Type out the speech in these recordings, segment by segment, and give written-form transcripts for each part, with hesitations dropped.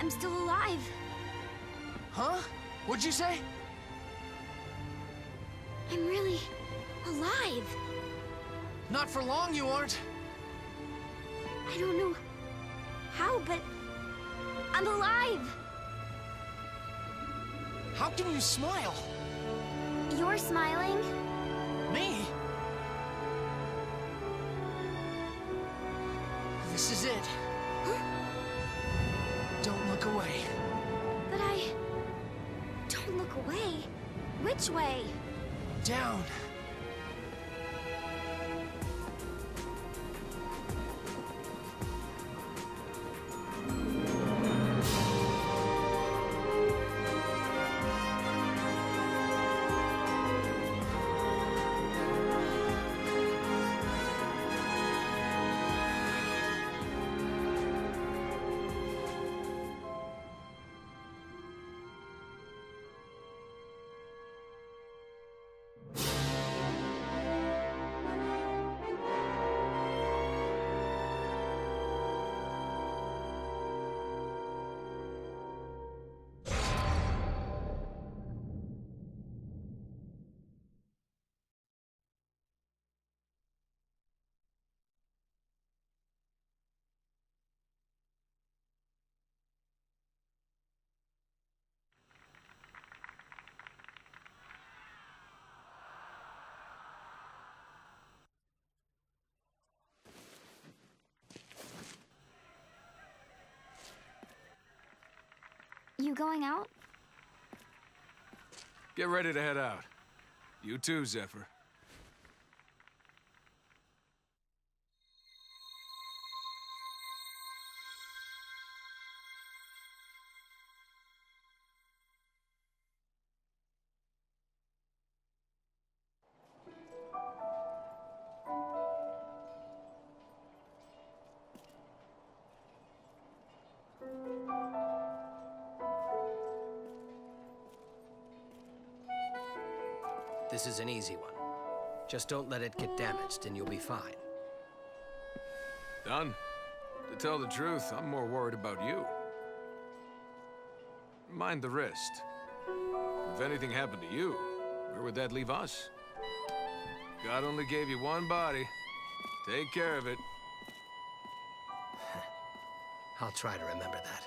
I'm still alive. Huh? What'd you say? I'm really alive. Not for long, you aren't. I don't know how, but I'm alive. How can you smile? You're smiling? Me? This is it. Huh? Don't look away. But I don't look away. Which way? Down. You going out? Get ready to head out. You too, Zephyr. This is an easy one. Just don't let it get damaged and you'll be fine. Done. To tell the truth, I'm more worried about you. Mind the wrist. If anything happened to you, where would that leave us? God only gave you one body. Take care of it. I'll try to remember that.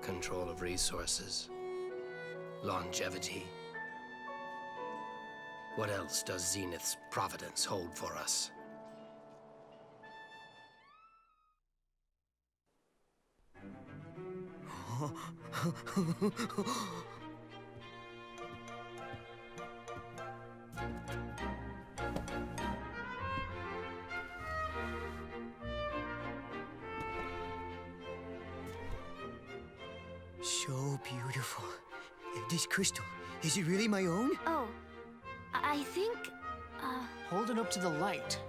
control of resources, longevity. What else does Zenith's providence hold for us? So beautiful. This crystal, is it really my own? Oh, I think, Hold it up to the light.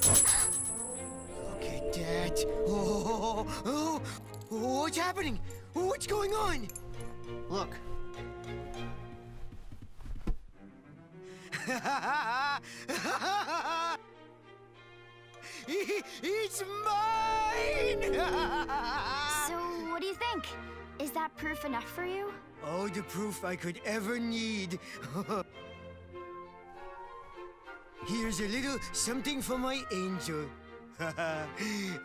Look at that. Oh, what's happening? What's going on? Look. It's mine! so what do you think? Is that proof enough for you? All the proof I could ever need. Here's a little something for my angel.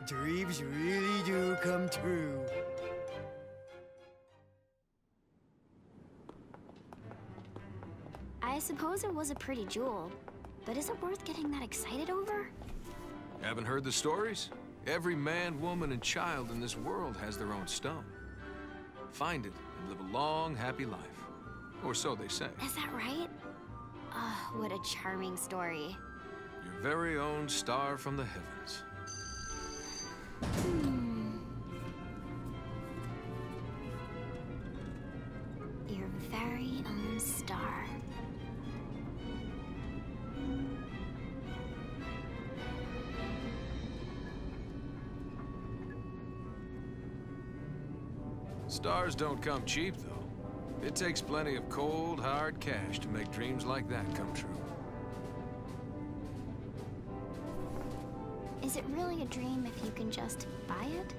Dreams really do come true. I suppose it was a pretty jewel, but is it worth getting that excited over? Haven't heard the stories? Every man, woman, and child in this world has their own stone. Find it and live a long, happy life. Or so they say. Is that right? Oh, what a charming story. Your very own star from the heavens. Your very own star. Stars don't come cheap, though. It takes plenty of cold, hard cash to make dreams like that come true. Is it really a dream if you can just buy it?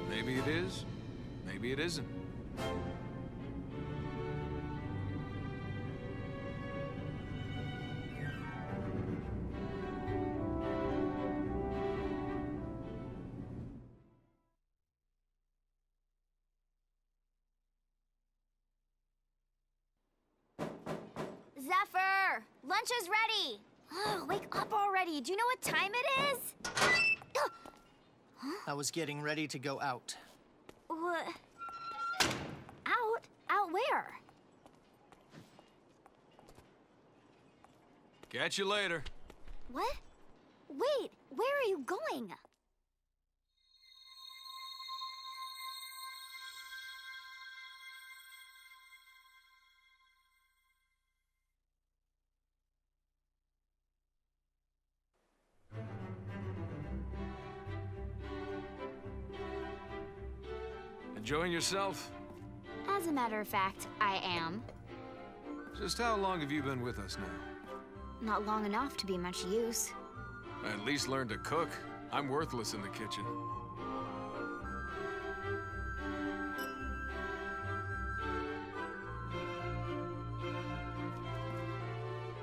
Maybe it is, maybe it isn't. Zephyr! Lunch is ready! Oh, wake up already! Do you know what time it is? I was getting ready to go out. What? Out? Out where? Catch you later. What? Wait, where are you going? Enjoying yourself? As a matter of fact, I am. Just how long have you been with us now? Not long enough to be much use. At least learn to cook. I'm worthless in the kitchen.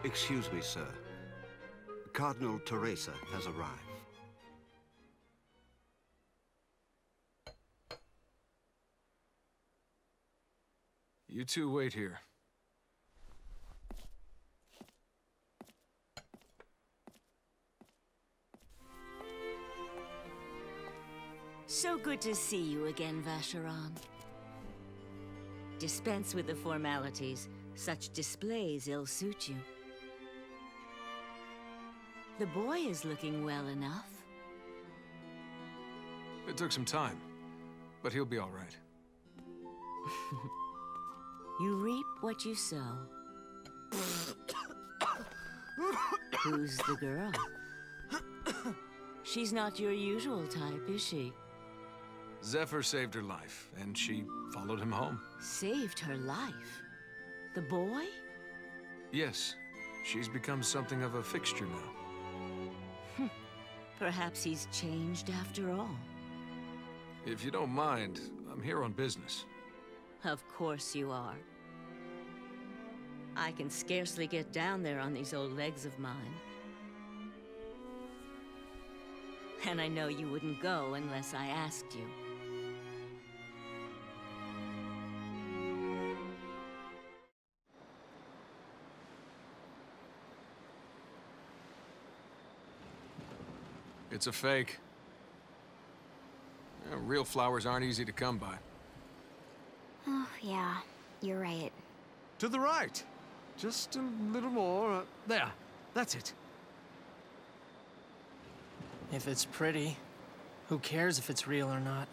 Excuse me, sir. Cardinal Teresa has arrived. You two wait here. So good to see you again, Vacheron. Dispense with the formalities. Such displays ill-suit you. The boy is looking well enough. It took some time, but he'll be all right. You reap what you sow. Who's the girl? She's not your usual type, is she? Zephyr saved her life, and she followed him home. Saved her life? The boy? Yes, she's become something of a fixture now. Perhaps he's changed after all. If you don't mind, I'm here on business. Of course you are. I can scarcely get down there on these old legs of mine. And I know you wouldn't go unless I asked you. It's a fake. Real flowers aren't easy to come by. Oh, yeah. You're right. To the right. Just a little more. There. That's it. If it's pretty, who cares if it's real or not?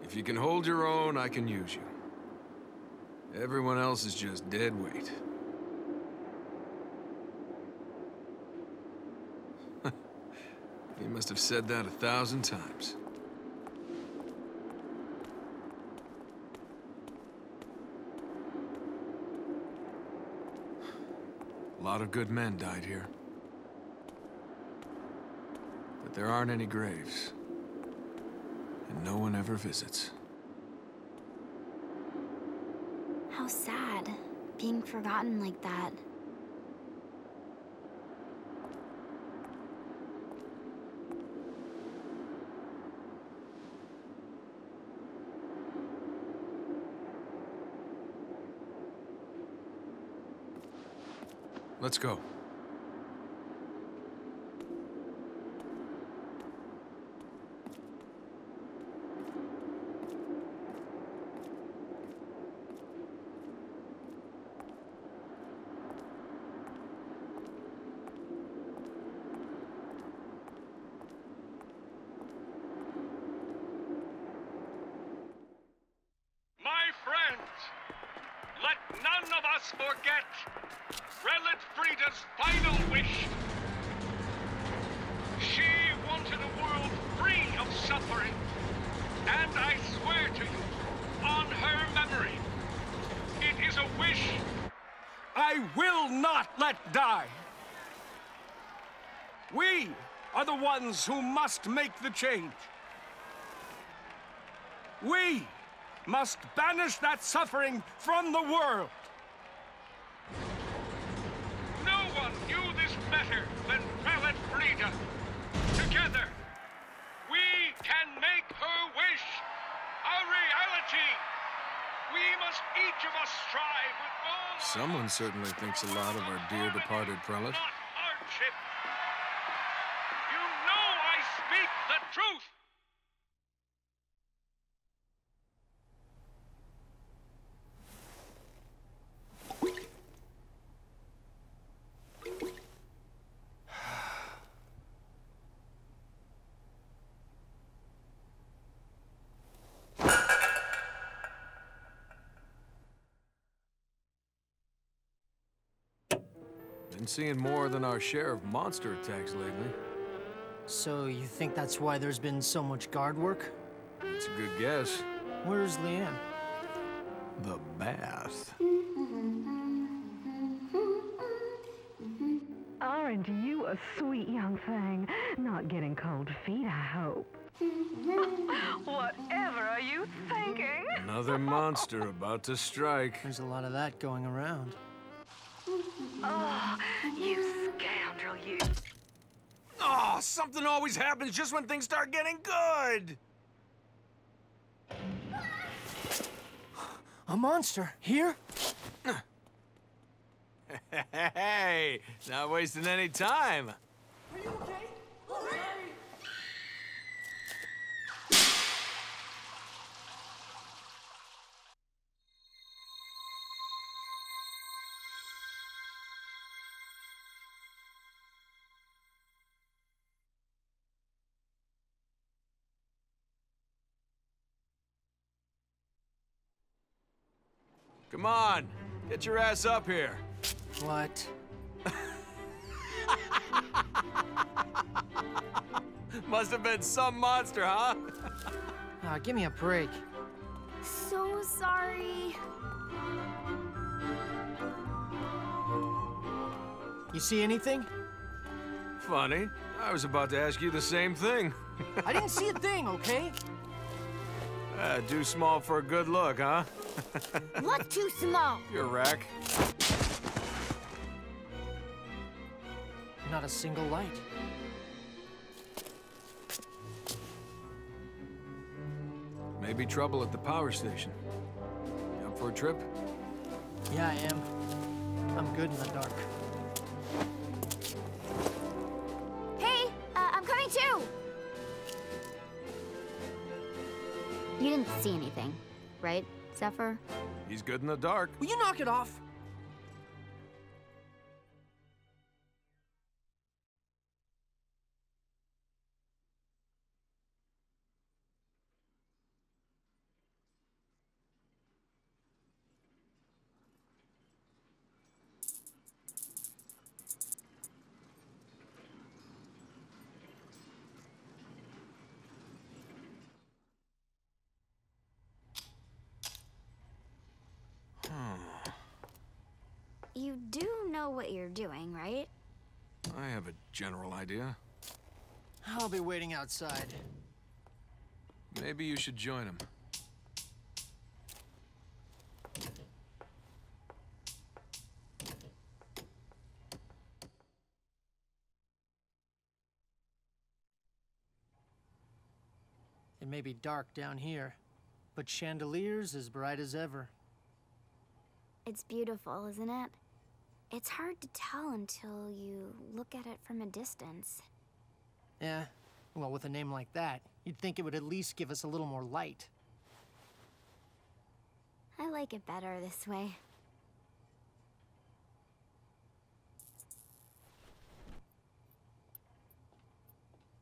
If you can hold your own, I can use you. Everyone else is just dead weight. He must have said that 1,000 times. A lot of good men died here. But there aren't any graves. And no one ever visits. How sad, being forgotten like that. Let's go. Let none of us forget Prelate Frida's final wish. She wanted a world free of suffering, and I swear to you, on her memory, it is a wish I will not let die. We are the ones who must make the change. We must banish that suffering from the world. No one knew this better than Prelate Frida. Together, we can make her wish a reality. We must each of us strive with all... Someone certainly thinks a lot of our dear departed prelate. Not hardship. You know I speak the truth. Been seeing more than our share of monster attacks lately. So you think that's why there's been so much guard work? It's a good guess. Where's Leanne? The bath. Aren't you a sweet young thing? Not getting cold feet, I hope. Whatever are you thinking? Another monster about to strike. There's a lot of that going around. Oh, you scoundrel, you. Oh, something always happens just when things start getting good. A monster? Here? Hey, not wasting any time. Are you okay? Come on, get your ass up here. What? Must have been some monster, huh? Give me a break. So sorry. You see anything? Funny. I was about to ask you the same thing. I didn't see a thing, okay? Too small for a good look, huh? What's too small? You're a wreck. Not a single light. Maybe trouble at the power station. You up for a trip? Yeah, I am. I'm good in the dark. Hey, I'm coming too! You didn't see anything, right, Zephyr? He's good in the dark. Will you knock it off? You do know what you're doing, right? I have a general idea. I'll be waiting outside. Maybe you should join him. It may be dark down here, but chandeliers as bright as ever. It's beautiful, isn't it? It's hard to tell until you look at it from a distance. Yeah, well, with a name like that, you'd think it would at least give us a little more light. I like it better this way.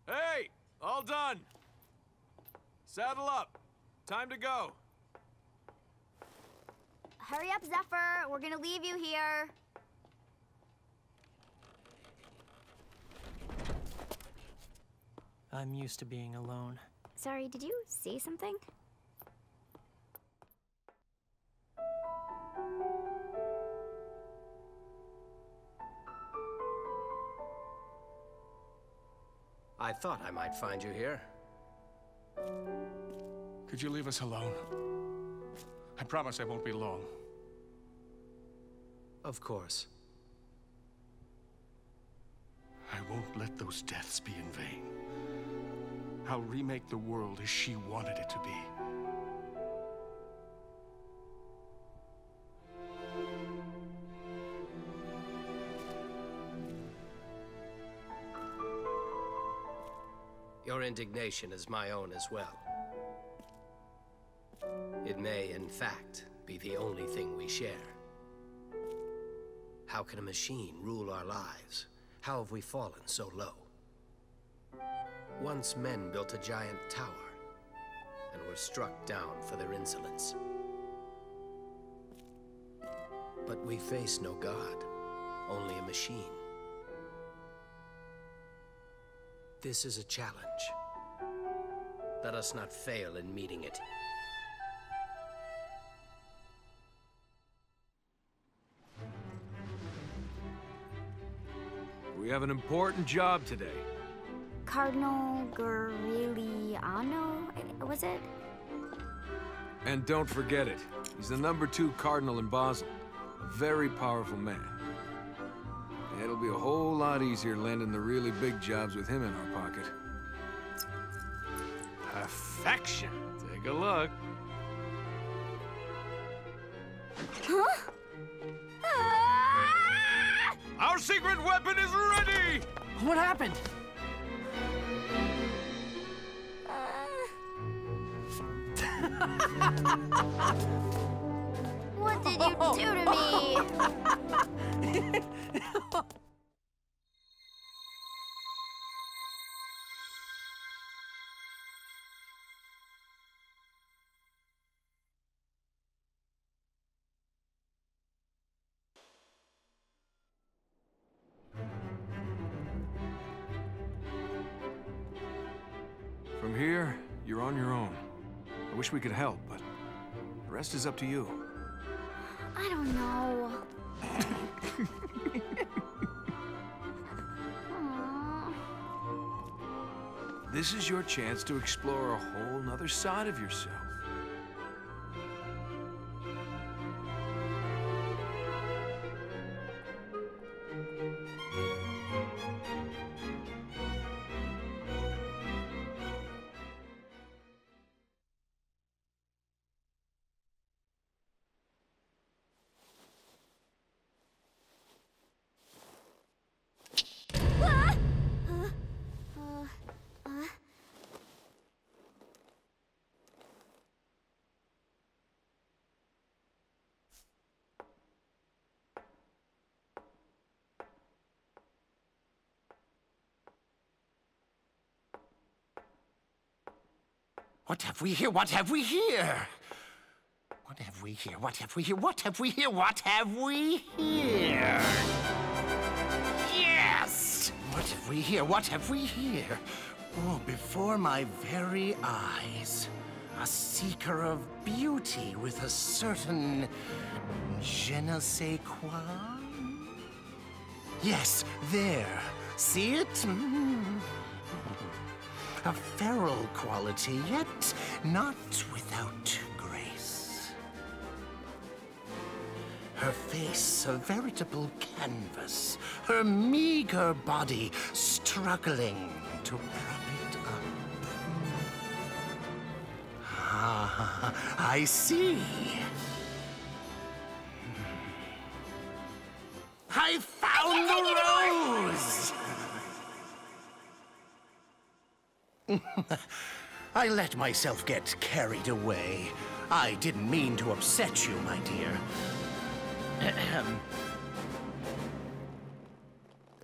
Hey! All done! Saddle up. Time to go. Hurry up, Zephyr. We're gonna leave you here. I'm used to being alone. Sorry, did you say something? I thought I might find you here. Could you leave us alone? I promise I won't be long. Of course. I won't let those deaths be in vain. I'll remake the world as she wanted it to be. Your indignation is my own as well. It may, in fact, be the only thing we share. How can a machine rule our lives? How have we fallen so low? Once men built a giant tower and were struck down for their insolence. But we face no god, only a machine. This is a challenge. Let us not fail in meeting it. We have an important job today. Cardinal Goriliano, was it? And don't forget it. He's the #2 cardinal in Basel. A very powerful man. It'll be a whole lot easier landing the really big jobs with him in our pocket. Perfection. Take a look. Huh? Ah! Our secret weapon is ready! What happened? What did you do to me? From here, you're on your own. I wish we could help, but the rest is up to you. I don't know. This is your chance to explore a whole nother side of yourself. What have we here? What have we here? What have we here? What have we here? What have we here? What have we here? Yes! What have we here? What have we here? Oh, before my very eyes. A seeker of beauty with a certain je ne sais quoi. Yes, there. See it? A feral quality, yet not without grace. Her face a veritable canvas, her meager body struggling to prop it up. Ah, I see. I found the rose! I let myself get carried away. I didn't mean to upset you, my dear.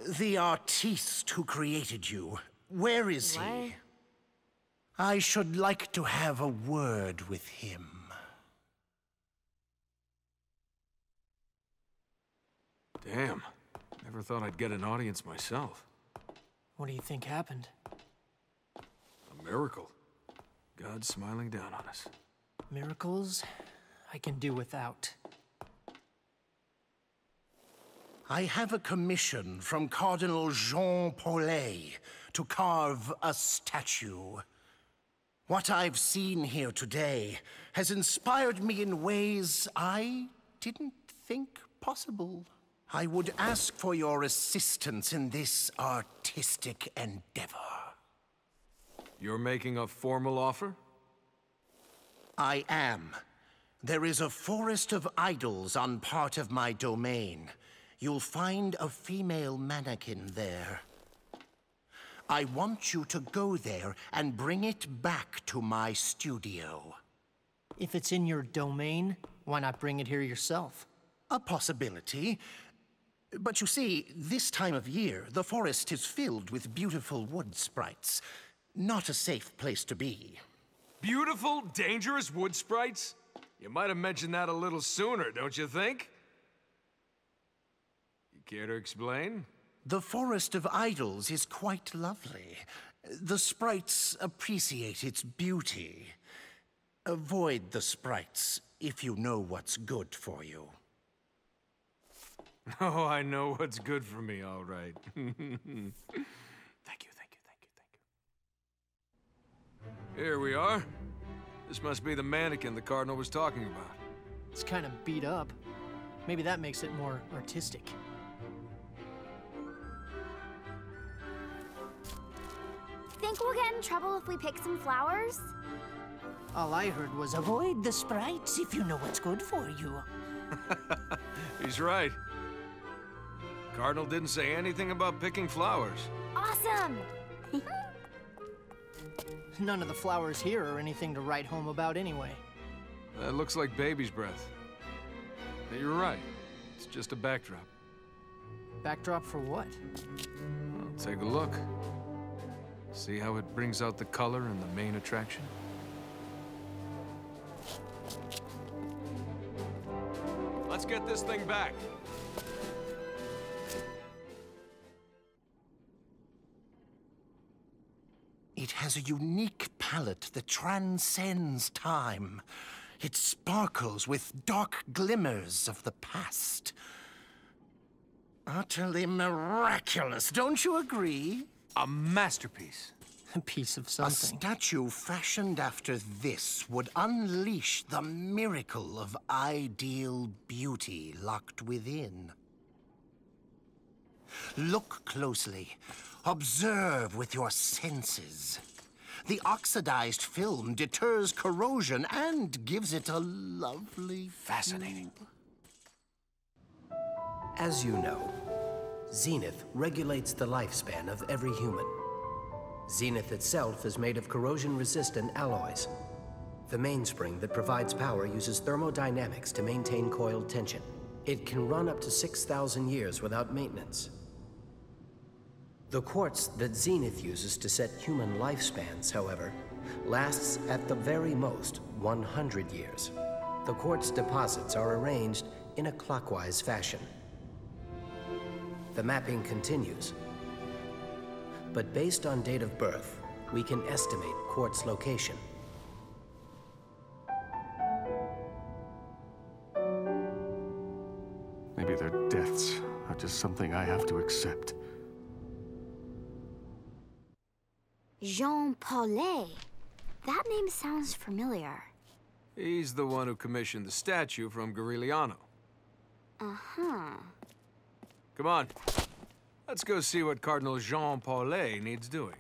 The artiste who created you, where is he? I should like to have a word with him. Damn. Never thought I'd get an audience myself. What do you think happened? A miracle. God smiling down on us. Miracles, I can do without. I have a commission from Cardinal Jean-Paulet to carve a statue. What I've seen here today has inspired me in ways I didn't think possible. I would ask for your assistance in this artistic endeavor. You're making a formal offer? I am. There is a forest of idols on part of my domain. You'll find a female mannequin there. I want you to go there and bring it back to my studio. If it's in your domain, why not bring it here yourself? A possibility. But you see, this time of year, the forest is filled with beautiful wood sprites. Not a safe place to be. Beautiful, dangerous wood sprites? You might have mentioned that a little sooner, don't you think? You care to explain? The Forest of Idols is quite lovely. The sprites appreciate its beauty. Avoid the sprites if you know what's good for you. Oh, I know what's good for me, all right. Thank you. Here we are. This must be the mannequin the Cardinal was talking about. It's kind of beat up. Maybe that makes it more artistic. Think we'll get in trouble if we pick some flowers? All I heard was Avoid the sprites if you know what's good for you. He's right. Cardinal didn't say anything about picking flowers. Awesome! None of the flowers here are anything to write home about anyway. That looks like baby's breath. You're right. It's just a backdrop. Backdrop for what? Well, take a look. See how it brings out the color and the main attraction? Let's get this thing back. It has a unique palette that transcends time. It sparkles with dark glimmers of the past. Utterly miraculous, don't you agree? A masterpiece. A piece of A something. statue fashioned after this would unleash the miracle of ideal beauty locked within. Look closely. Observe with your senses. The oxidized film deters corrosion and gives it a lovely... Fascinating. As you know, Zenith regulates the lifespan of every human. Zenith itself is made of corrosion-resistant alloys. The mainspring that provides power uses thermodynamics to maintain coiled tension. It can run up to 6,000 years without maintenance. The quartz that Zenith uses to set human lifespans, however, lasts at the very most 100 years. The quartz deposits are arranged in a clockwise fashion. The mapping continues. But based on date of birth, we can estimate quartz location. Maybe their deaths are just something I have to accept. Jean-Paulet. That name sounds familiar. He's the one who commissioned the statue from Garigliano. Uh-huh. Come on. Let's go see what Cardinal Jean-Paulet needs doing.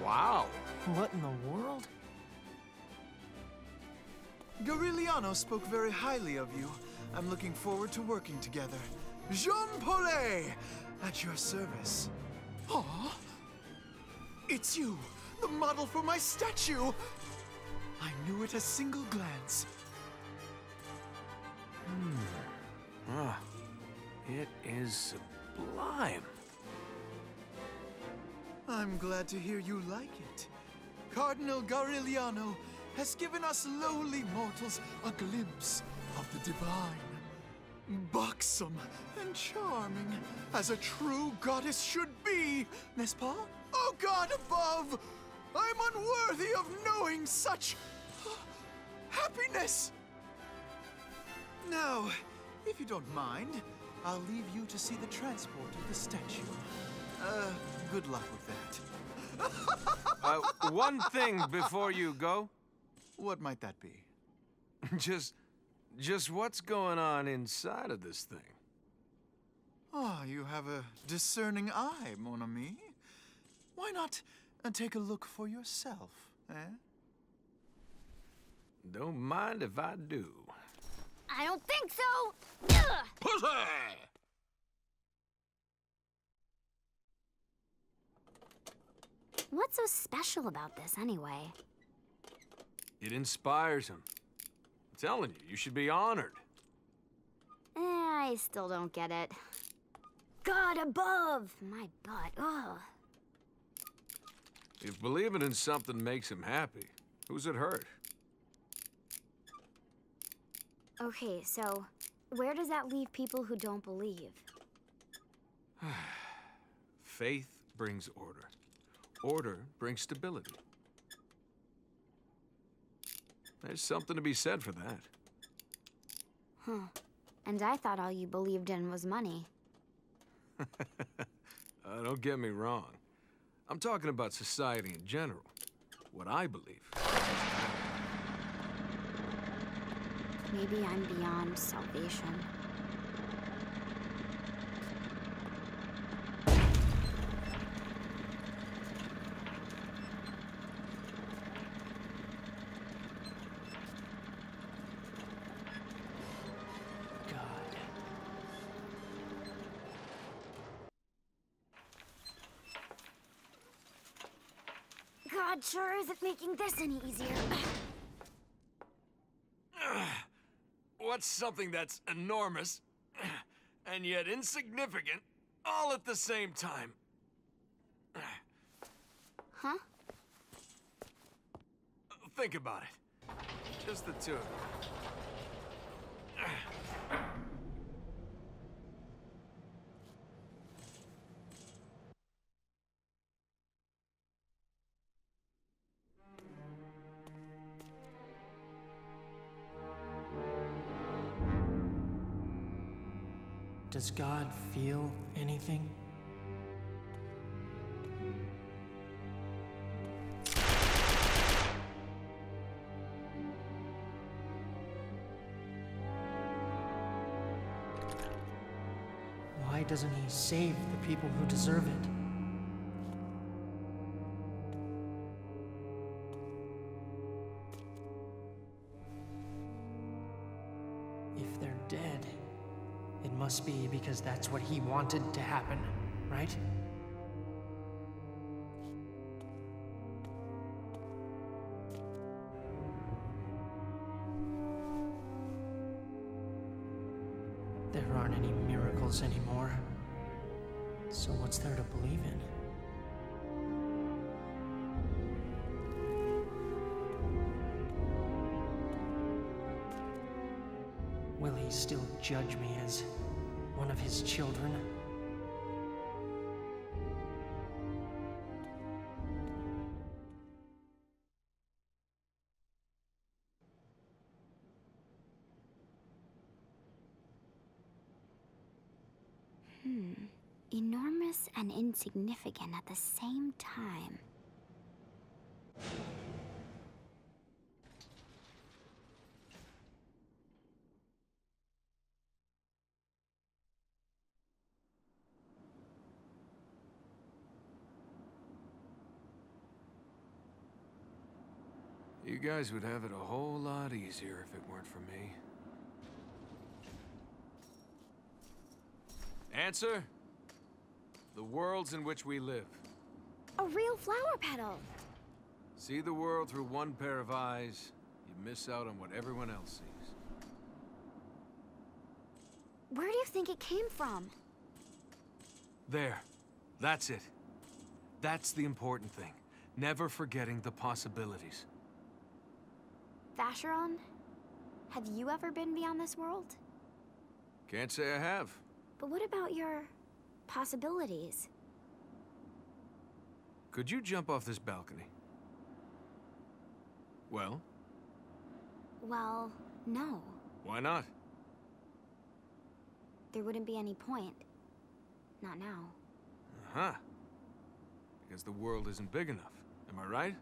Wow. What in the world? Garigliano spoke very highly of you. I'm looking forward to working together. Jean-Paulet, at your service. Aw, it's you, the model for my statue. I knew it a single glance. Ah, it is sublime. I'm glad to hear you like it. Cardinal Garigliano has given us lowly mortals a glimpse of the divine. Buxom and charming, as a true goddess should be, n'est-ce pas? Oh God above! I'm unworthy of knowing such happiness! Now, if you don't mind, I'll leave you to see the transport of the statue. Good luck with that. One thing before you go. What might that be? Just what's going on inside of this thing? Ah, you have a discerning eye, mon ami. Why not take a look for yourself, eh? Don't mind if I do. I don't think so! Ugh. Pussy! What's so special about this, anyway? It inspires him. I'm telling you, you should be honored. I still don't get it. God above! My butt, ugh. If believing in something makes him happy, who's it hurt? Okay, so where does that leave people who don't believe? Faith brings order. Order brings stability. There's something to be said for that. Huh. And I thought all you believed in was money. Don't get me wrong. I'm talking about society in general. What I believe. Maybe I'm beyond salvation. God sure isn't making this any easier. What's something that's enormous and yet insignificant all at the same time? Huh? Think about it. Just the two of them. Does God feel anything? Why doesn't he save the people who deserve it? If they're dead, it must be because that's what he wanted to happen, right? There aren't any miracles anymore. So what's there to believe in? Will he still judge me as one of his children? Enormous and insignificant at the same time. You guys would have it a whole lot easier if it weren't for me. Answer? The worlds in which we live. A real flower petal! See the world through one pair of eyes, you miss out on what everyone else sees. Where do you think it came from? There. That's it. That's the important thing. Never forgetting the possibilities. Vacheron? Have you ever been beyond this world? Can't say I have. But what about your possibilities? Could you jump off this balcony? Well? Well, no. Why not? There wouldn't be any point. Not now. Uh-huh. Because the world isn't big enough. Am I right?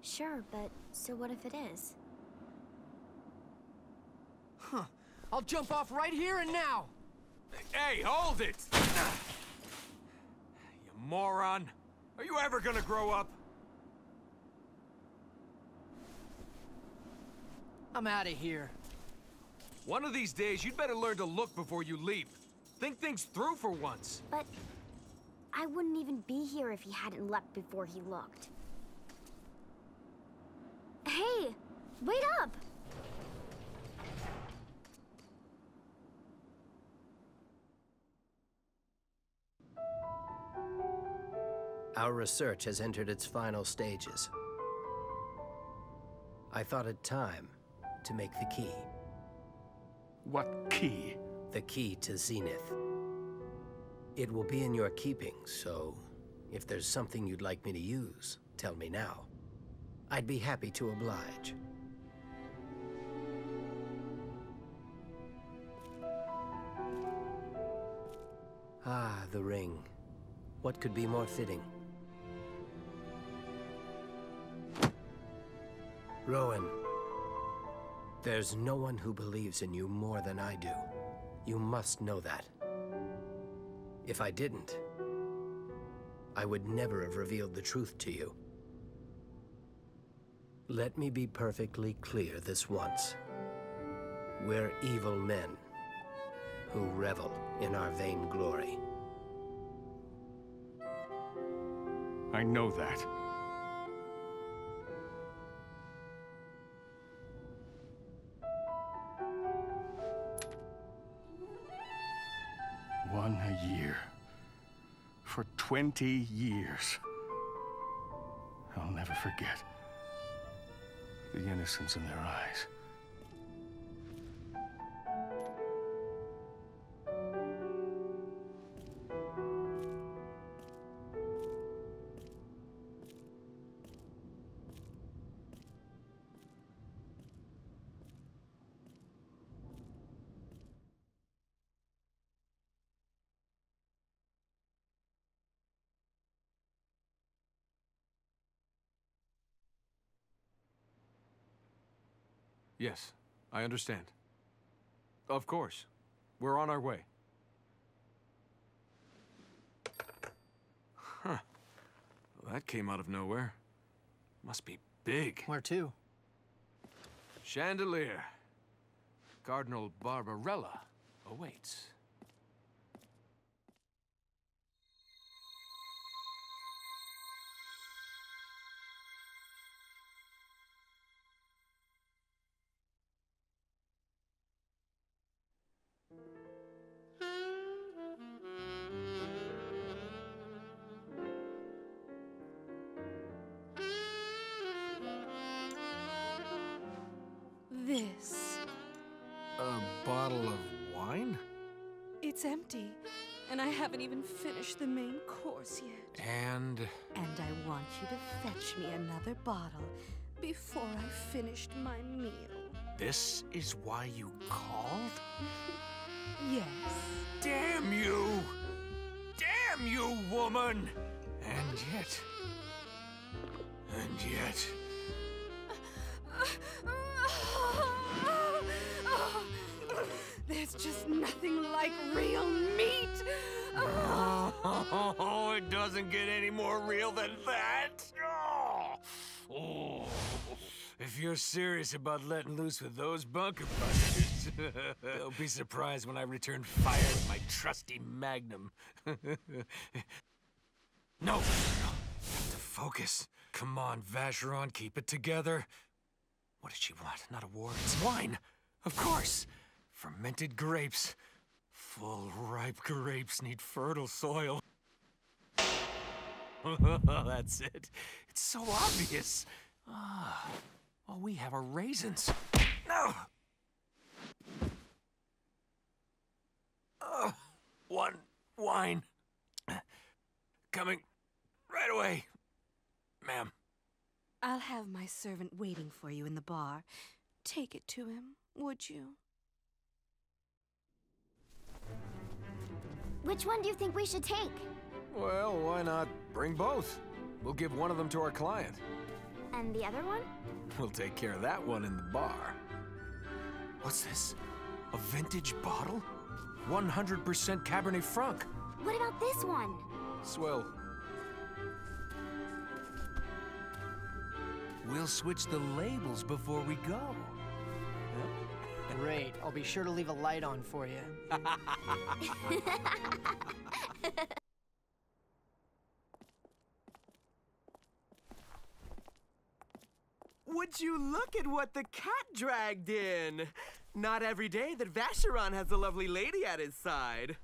Sure, but so what if it is? Huh. I'll jump off right here and now! Hey, hold it! You moron! Are you ever gonna grow up? I'm out of here. One of these days, you'd better learn to look before you leap. Think things through for once. But I wouldn't even be here if he hadn't leapt before he looked. Hey! Wait up! Our research has entered its final stages. I thought it time to make the key. What key? The key to Zenith. It will be in your keeping, so if there's something you'd like me to use, tell me now. I'd be happy to oblige. Ah, the ring. What could be more fitting? Rowan, there's no one who believes in you more than I do. You must know that. If I didn't, I would never have revealed the truth to you. Let me be perfectly clear this once. We're evil men who revel in our vainglory. I know that. One a year. For 20 years. I'll never forget the innocence in their eyes. Yes, I understand. Of course. We're on our way. Huh. Well, that came out of nowhere. Must be big. Where to? Chandelier. Cardinal Barbarella awaits. This. A bottle of wine? It's empty, and I haven't even finished the main course yet. And I want you to fetch me another bottle before I finished my meal. this is why you called? Yes. Damn you! Damn you, woman! And yet... There's just nothing like real meat. Oh, it doesn't get any more real than that. Oh. If you're serious about letting loose with those bunker busters, don't be surprised when I return fire with my trusty magnum. No, have to focus. Come on, Vacheron, keep it together. What did she want? Not a war, it's wine. Of course. Fermented grapes. Full, ripe grapes need fertile soil. That's it. It's so obvious. Ah, all we have are raisins. No! One wine. Coming right away, ma'am. I'll have my servant waiting for you in the bar. Take it to him, would you? Which one do you think we should take? Well, why not bring both? We'll give one of them to our client. And the other one? We'll take care of that one in the bar. What's this? A vintage bottle? 100% Cabernet Franc. What about this one? Swell. We'll switch the labels before we go. Great. I'll be sure to leave a light on for you. Would you look at what the cat dragged in? Not every day that Vacheron has a lovely lady at his side.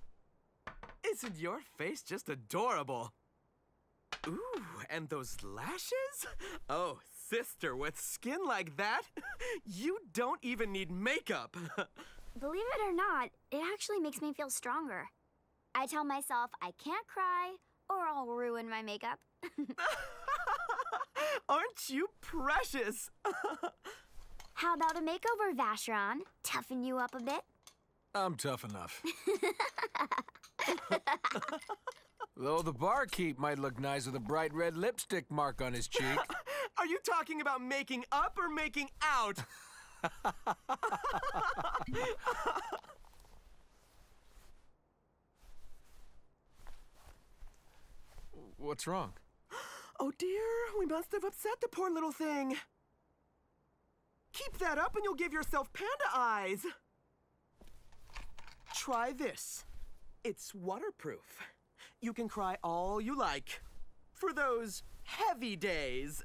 Isn't your face just adorable? Ooh, and those lashes? Oh, sister, with skin like that, you don't even need makeup. Believe it or not, it actually makes me feel stronger. I tell myself I can't cry or I'll ruin my makeup. Aren't you precious? How about a makeover, Vacheron? Toughen you up a bit? I'm tough enough. Though the barkeep might look nice with a bright red lipstick mark on his cheek. Are you talking about making up or making out? What's wrong? Oh dear, we must have upset the poor little thing. Keep that up and you'll give yourself panda eyes. Try this. It's waterproof. You can cry all you like for those heavy days.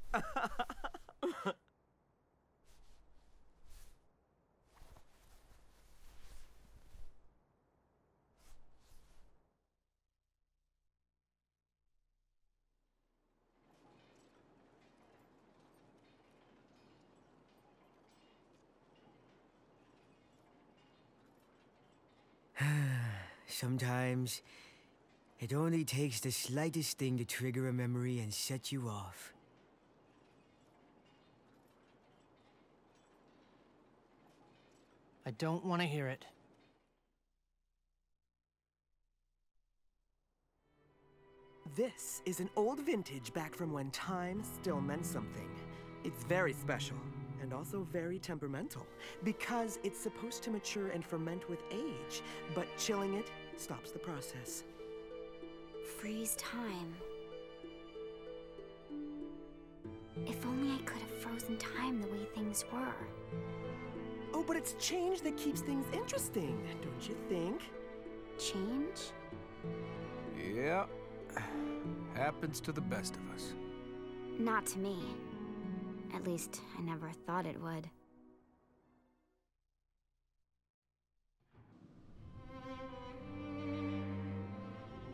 Sometimes, it only takes the slightest thing to trigger a memory and set you off. I don't want to hear it. This is an old vintage back from when time still meant something. It's very special, and also very temperamental, because it's supposed to mature and ferment with age, but chilling it stops the process. Freeze time. If only I could have frozen time the way things were. Oh, but it's change that keeps things interesting, don't you think? Change? Yeah. Happens to the best of us. Not to me. At least, I never thought it would.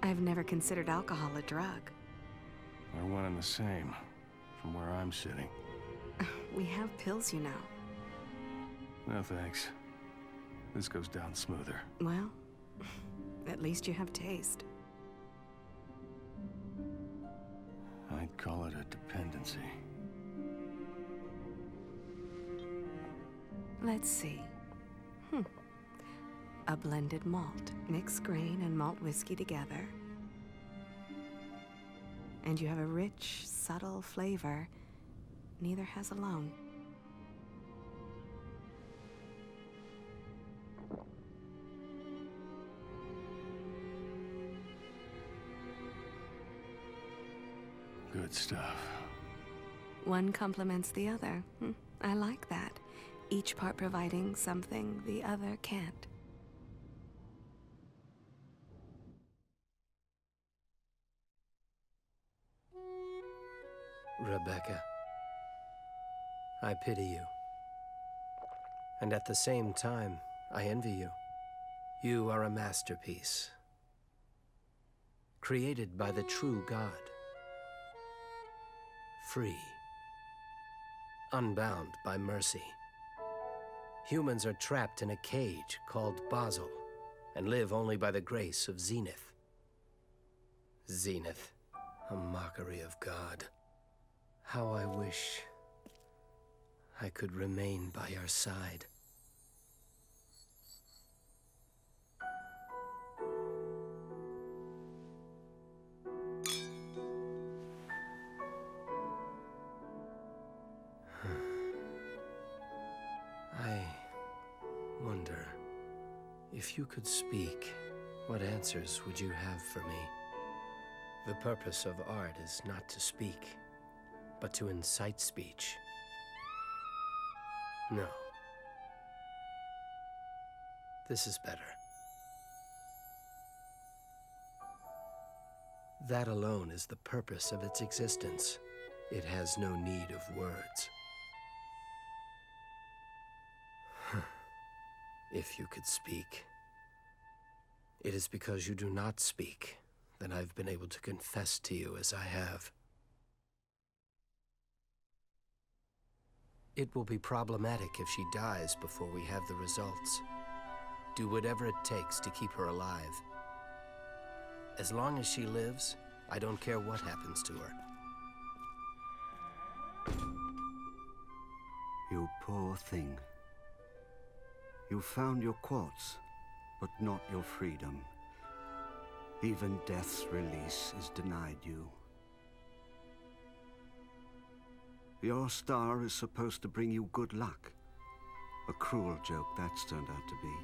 I've never considered alcohol a drug. They're one and the same, from where I'm sitting. We have pills, you know. No thanks. This goes down smoother. Well, at least you have taste. I'd call it a dependency. Let's see. A blended malt. Mix grain and malt whiskey together. And you have a rich, subtle flavor neither has alone. Good stuff. One complements the other. I like that. Each part providing something the other can't. Rebecca, I pity you. And at the same time, I envy you. You are a masterpiece, created by the true God. Free, unbound by mercy. Humans are trapped in a cage called Basel and live only by the grace of Zenith. Zenith, a mockery of God. How I wish I could remain by your side. I wonder, if you could speak, what answers would you have for me? The purpose of art is not to speak, but to incite speech. No. This is better. That alone is the purpose of its existence. It has no need of words. If you could speak. It is because you do not speak that I've been able to confess to you as I have. It will be problematic if she dies before we have the results. Do whatever it takes to keep her alive. As long as she lives, I don't care what happens to her. You poor thing. You found your quartz, but not your freedom. Even death's release is denied you. Your star is supposed to bring you good luck. A cruel joke that's turned out to be.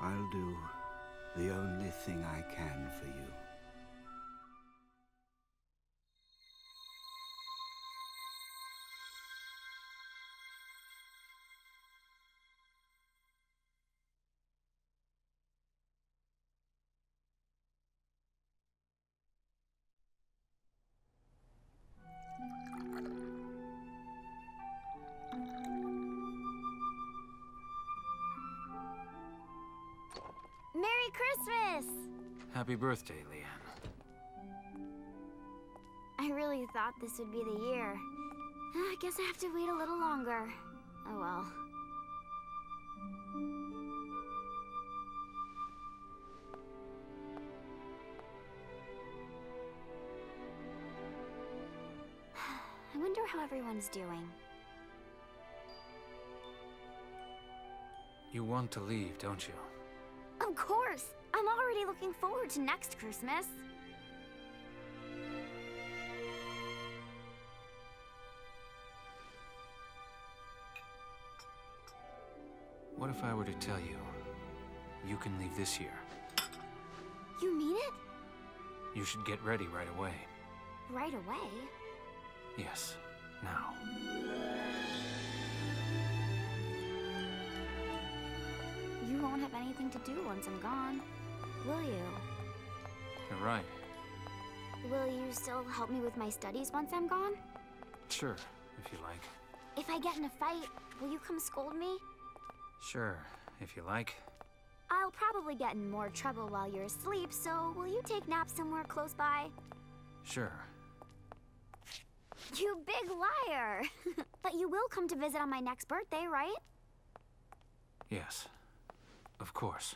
I'll do the only thing I can for you. Merry Christmas! Happy birthday, Leanne. I really thought this would be the year. I guess I have to wait a little longer. Oh well. how everyone's doing. You want to leave, don't you? Of course! I'm already looking forward to next Christmas. What if I were to tell you, you can leave this year? You mean it? You should get ready right away. Right away? Yes, now. You won't have anything to do once I'm gone, will you? You're right. Will you still help me with my studies once I'm gone? Sure, if you like. If I get in a fight, will you come scold me? Sure, if you like. I'll probably get in more trouble while you're asleep, so will you take naps somewhere close by? Sure. You big liar! But you will come to visit on my next birthday, right? Yes, of course.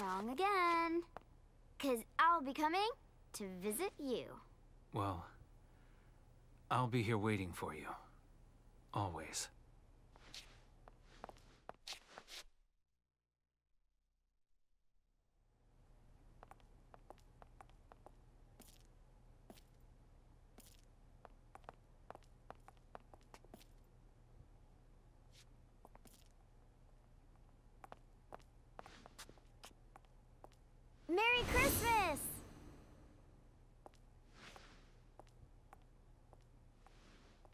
Wrong again. 'Cause I'll be coming to visit you. Well, I'll be here waiting for you. Always. Merry Christmas!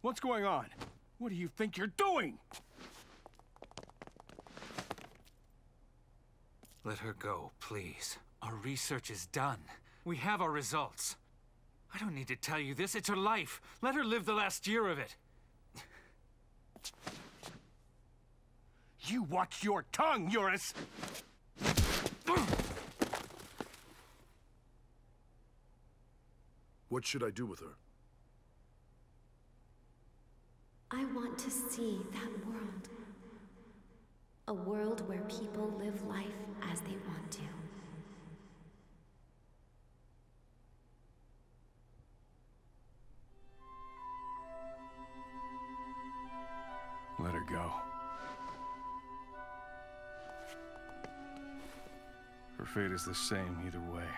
What's going on? What do you think you're doing? Let her go, please. Our research is done. We have our results. I don't need to tell you this. It's her life. Let her live the last year of it. You watch your tongue, Eurus! What should I do with her? I want to see that world. A world where people live life as they want to. Let her go. Her fate is the same either way.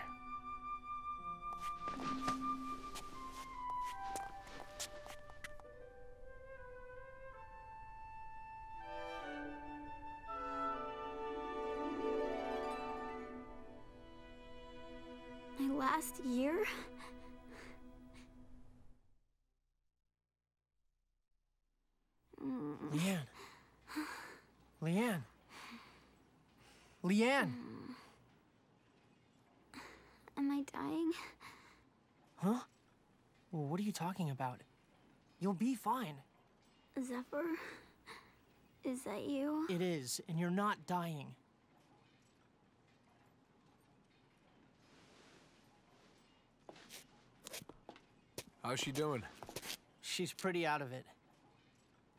My last year? Leanne. Leanne. Leanne. Am I dying? Huh? Well, what are you talking about? You'll be fine. Zephyr? Is that you? It is, and you're not dying. How's she doing? She's pretty out of it.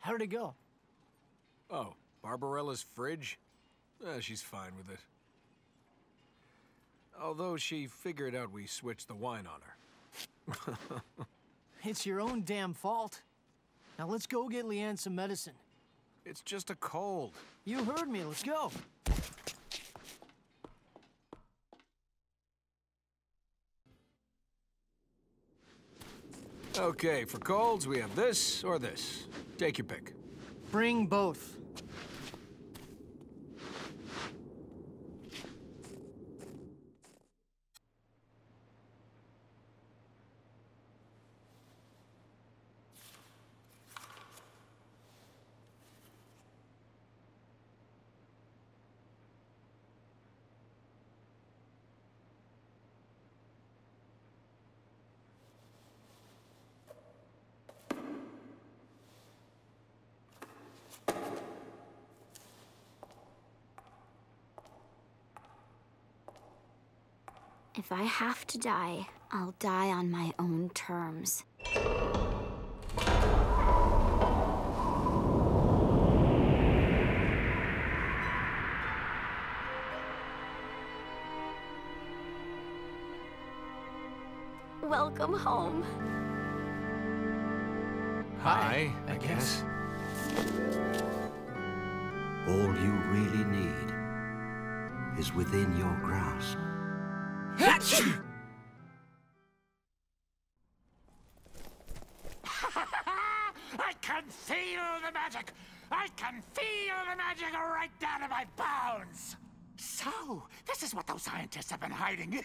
How did it go? Oh, Barbarella's fridge? She's fine with it. Although she figured out we switched the wine on her. It's your own damn fault. Now let's go get Leanne some medicine. It's just a cold. You heard me, let's go. Okay, for colds, we have this or this. Take your pick. Bring both. If I have to die, I'll die on my own terms. Welcome home. Hi, I guess. All you really need is within your grasp. I can feel the magic! I can feel the magic right down to my bones! So, this is what those scientists have been hiding.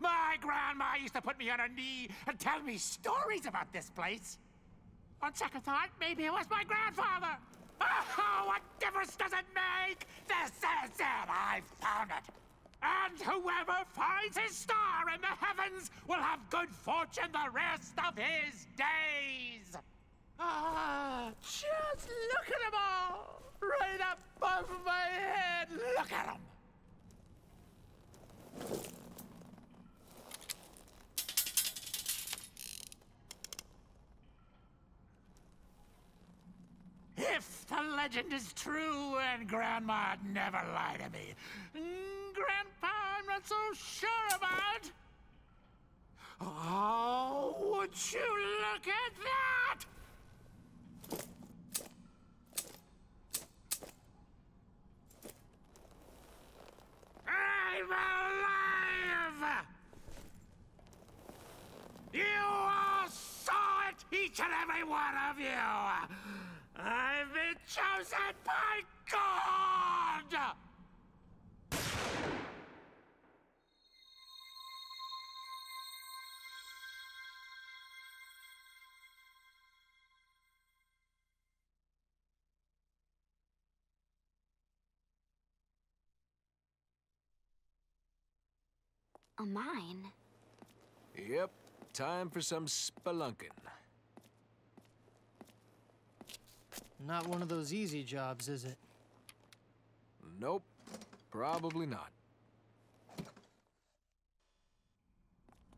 My grandma used to put me on her knee and tell me stories about this place. On second thought, maybe it was my grandfather. Oh, what difference does it make? This is it! I found it! And whoever finds his star in the heavens will have good fortune the rest of his days! Just look at them all! Right up above my head! Look at them! If the legend is true and Grandma'd never lie to me, Grandpa, I'm not so sure about. Oh, would you look at that? I'm alive! You all saw it, each and every one of you! I've been chosen by God! A mine? Yep, time for some spelunking. Not one of those easy jobs, is it? Nope, probably not.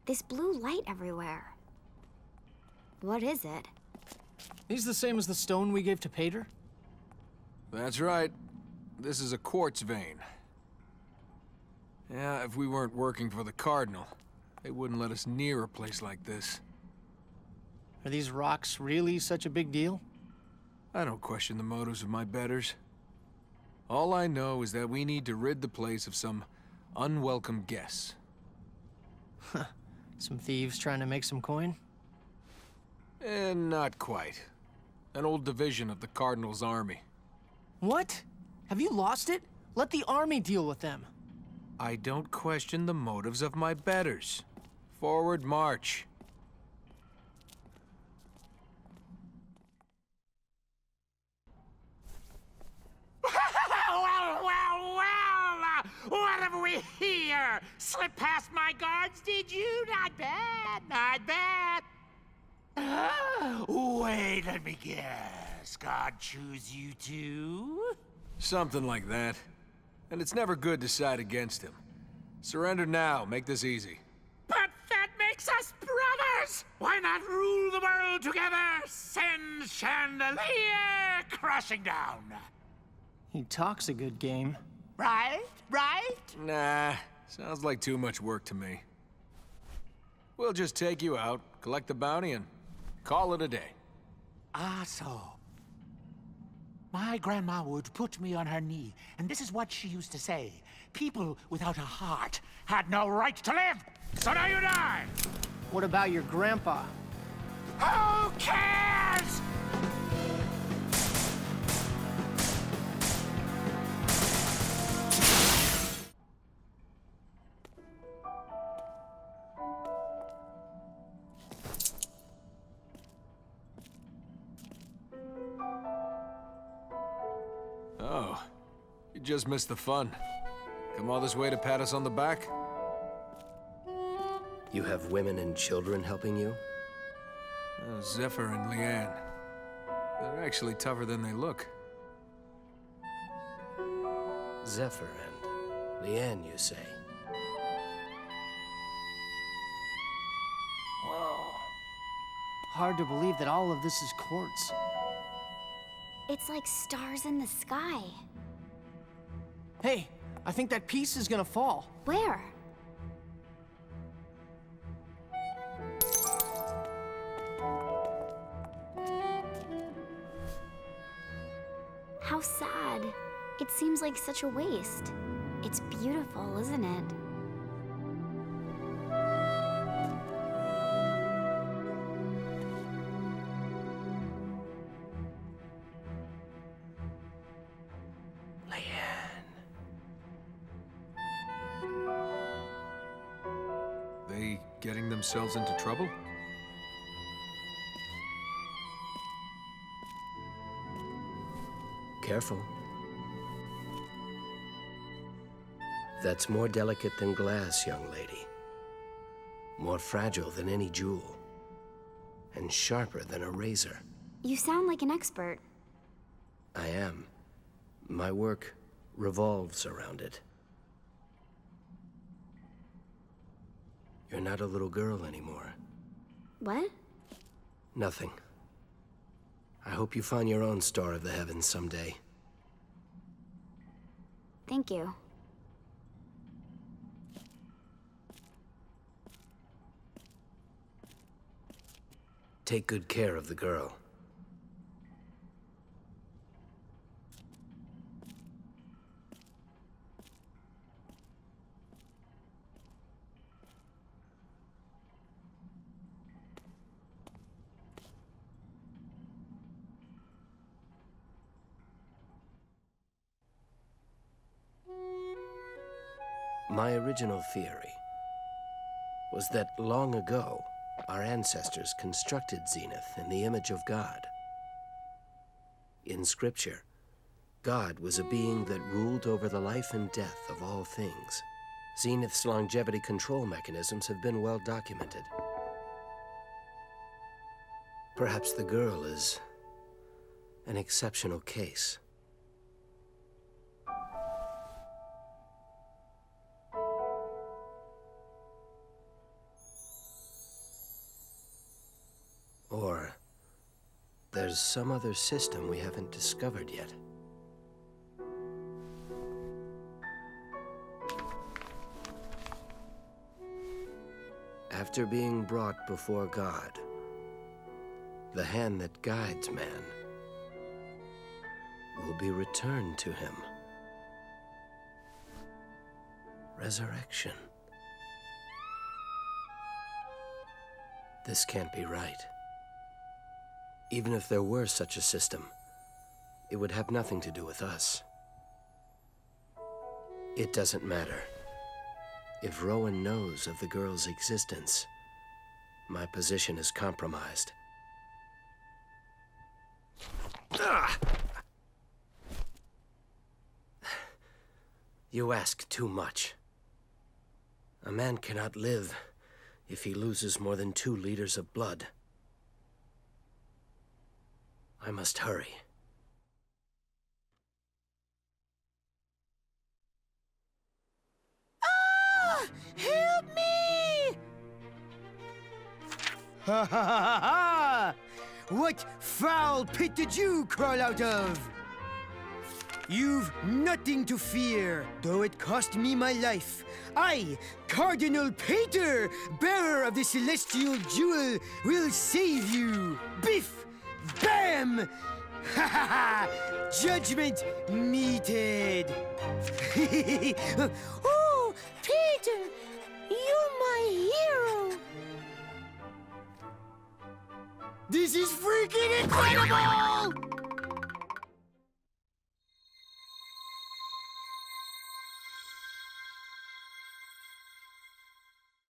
This blue light everywhere. What is it? These the same as the stone we gave to Pater? That's right. This is a quartz vein. Yeah, if we weren't working for the Cardinal, they wouldn't let us near a place like this. Are these rocks really such a big deal? I don't question the motives of my betters. All I know is that we need to rid the place of some unwelcome guests. Some thieves trying to make some coin? Not quite. An old division of the Cardinal's army. What? Have you lost it? Let the army deal with them. I don't question the motives of my betters. Forward march. Well! What have we here? Slip past my guards, did you? Not bad, not bad. Wait, let me guess. God choose you too? Something like that. And it's never good to side against him. Surrender now, make this easy. But that makes us brothers! Why not rule the world together? Send chandelier crashing down. He talks a good game. Right? Nah, sounds like too much work to me. We'll just take you out, collect the bounty, and call it a day. So. My grandma would put me on her knee, and this is what she used to say. People without a heart had no right to live, so now you die! What about your grandpa? Who cares?! Oh, you just missed the fun. Come all this way to pat us on the back? You have women and children helping you? Zephyr and Leanne. They're actually tougher than they look. Zephyr and Leanne, you say? Whoa. Hard to believe that all of this is quartz. It's like stars in the sky. Hey, I think that piece is gonna fall. Where? It seems like such a waste. It's beautiful, isn't it? They getting themselves into trouble? Careful. That's more delicate than glass, young lady. More fragile than any jewel. And sharper than a razor. You sound like an expert. I am. My work revolves around it. You're not a little girl anymore. What? Nothing. I hope you find your own star of the heavens someday. Thank you. Take good care of the girl. My original theory was that long ago, our ancestors constructed Zenith in the image of God. In Scripture, God was a being that ruled over the life and death of all things. Zenith's longevity control mechanisms have been well documented. Perhaps the girl is an exceptional case. Or there's some other system we haven't discovered yet. After being brought before God, the hand that guides man will be returned to him. Resurrection. This can't be right. Even if there were such a system, it would have nothing to do with us. It doesn't matter. If Rowan knows of the girl's existence, my position is compromised. You ask too much. A man cannot live if he loses more than 2 liters of blood. I must hurry. Ah! Help me! Ha ha ha ha! What foul pit did you crawl out of? You've nothing to fear, though it cost me my life. I, Cardinal Pater, bearer of the celestial jewel, will save you. Biff! Bam! Ha ha ha! Judgment meted! Oh, Peter! You're my hero! This is freaking incredible!